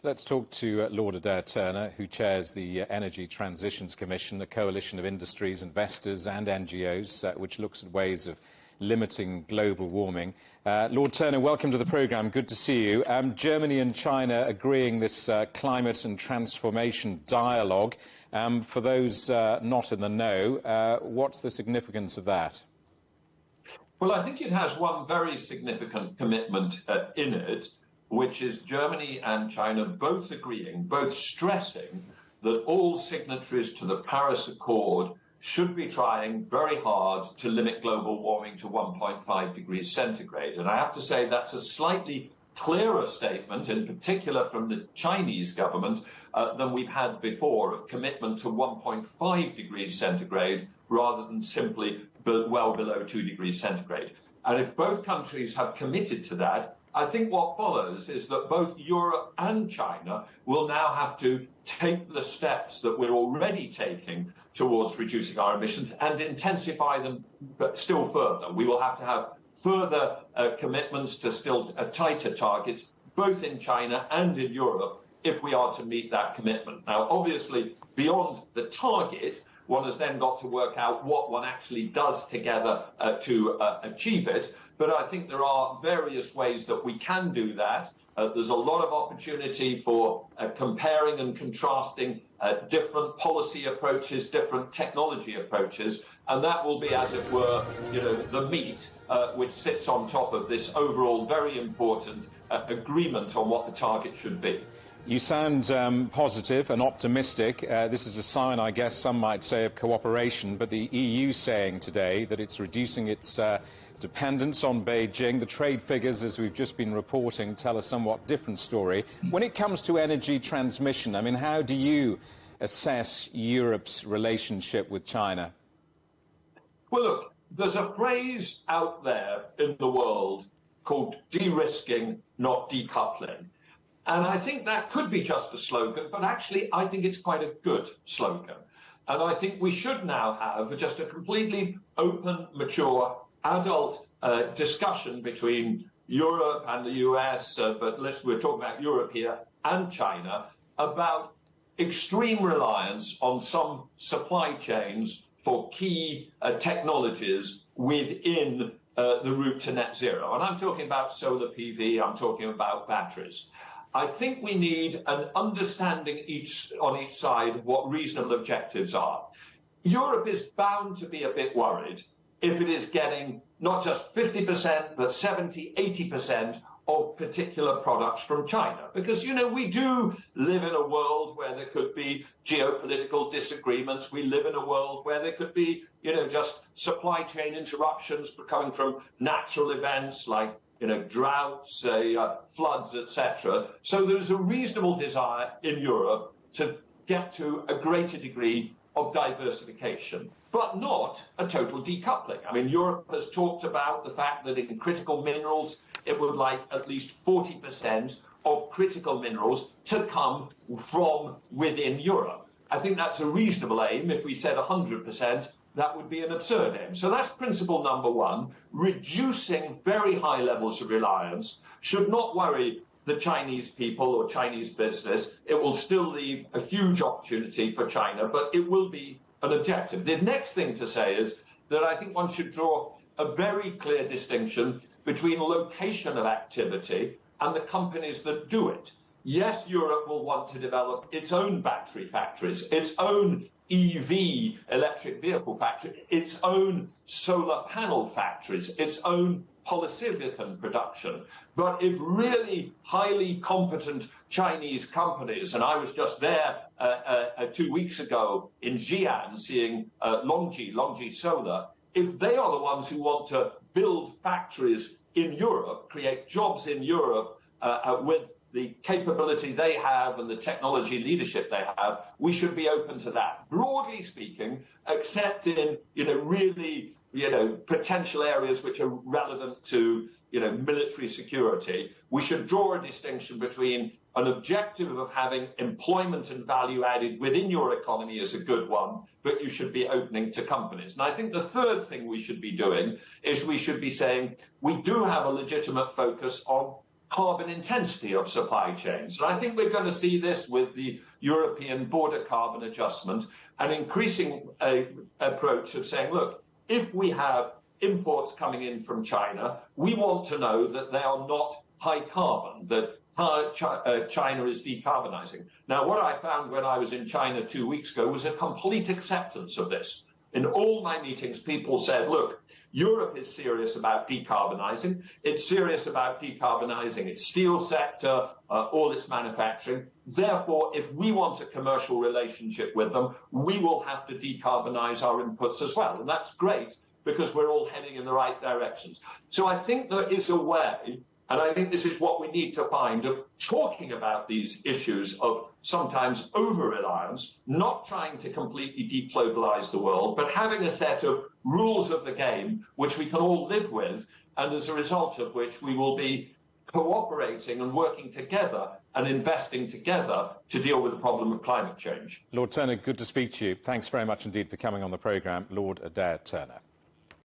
Let's talk to Lord Adair Turner, who chairs the Energy Transitions Commission, a coalition of industries, investors and NGOs, which looks at ways of limiting global warming. Lord Turner, welcome to the programme. Good to see you. Germany and China agreeing this climate and transformation dialogue. For those not in the know, what's the significance of that? Well, I think it has one very significant commitment in it, which is Germany and China both agreeing, both stressing that all signatories to the Paris Accord should be trying very hard to limit global warming to 1.5 degrees centigrade. And I have to say that's a slightly clearer statement, in particular from the Chinese government, than we've had before, of commitment to 1.5 degrees centigrade rather than simply well below 2 degrees centigrade. And if both countries have committed to that, I think what follows is that both Europe and China will now have to take the steps that we're already taking towards reducing our emissions and intensify them still further. We will have to have further commitments to still tighter targets, both in China and in Europe, if we are to meet that commitment. Now, obviously, beyond the target, one has then got to work out what one actually does together to achieve it. But I think there are various ways that we can do that. There's a lot of opportunity for comparing and contrasting different policy approaches, different technology approaches, and that will be, as it were, the meat which sits on top of this overall very important agreement on what the target should be. You sound positive and optimistic. This is a sign, I guess, some might say, of cooperation, but the EU saying today that it's reducing its dependence on Beijing. The trade figures, as we've just been reporting, tell a somewhat different story. When it comes to energy transmission, I mean, how do you assess Europe's relationship with China? Well, look, there's a phrase out there in the world called de-risking, not decoupling. And I think that could be just a slogan, but actually I think it's quite a good slogan. And I think we should now have just a completely open, mature, adult discussion between Europe and the US, but we're talking about Europe here, and China, about extreme reliance on some supply chains for key technologies within the route to net zero. And I'm talking about solar PV, I'm talking about batteries. I think we need an understanding on each side of what reasonable objectives are. Europe is bound to be a bit worried if it is getting not just 50%, but 70, 80% of particular products from China. Because, we do live in a world where there could be geopolitical disagreements. We live in a world where there could be, just supply chain interruptions coming from natural events like droughts, floods, etc. So there's a reasonable desire in Europe to get to a greater degree of diversification, but not a total decoupling. I mean, Europe has talked about the fact that in critical minerals, it would like at least 40% of critical minerals to come from within Europe. I think that's a reasonable aim. If we said 100%, that would be an absurd aim. So that's principle number one. Reducing very high levels of reliance should not worry the Chinese people or Chinese business. It will still leave a huge opportunity for China, but it will be an objective. The next thing to say is that I think one should draw a very clear distinction between location of activity and the companies that do it. Yes, Europe will want to develop its own battery factories, its own EV, electric vehicle factory, its own solar panel factories, its own polysilicon production. But if really highly competent Chinese companies, and I was just there 2 weeks ago in Xi'an seeing Longji Solar, if they are the ones who want to build factories in Europe, create jobs in Europe with the capability they have and the technology leadership they have, we should be open to that. Broadly speaking, except in, really, potential areas which are relevant to, military security, we should draw a distinction between an objective of having employment and value added within your economy is a good one, but you should be opening to companies. And I think the third thing we should be doing is we should be saying we do have a legitimate focus on carbon intensity of supply chains. And I think we're going to see this with the European border carbon adjustment, an increasing approach of saying, look, if we have imports coming in from China, we want to know that they are not high carbon, that China is decarbonizing. Now, what I found when I was in China 2 weeks ago was a complete acceptance of this. In all my meetings, people said, look, Europe is serious about decarbonizing. It's serious about decarbonizing its steel sector, all its manufacturing. Therefore, if we want a commercial relationship with them, we will have to decarbonize our inputs as well. And that's great because we're all heading in the right directions. So I think there is a way, and I think this is what we need to find, of talking about these issues of sometimes over-reliance, not trying to completely deglobalize the world, but having a set of rules of the game which we can all live with, and as a result of which we will be cooperating and working together and investing together to deal with the problem of climate change. Lord Turner, good to speak to you. Thanks very much indeed for coming on the programme. Lord Adair Turner.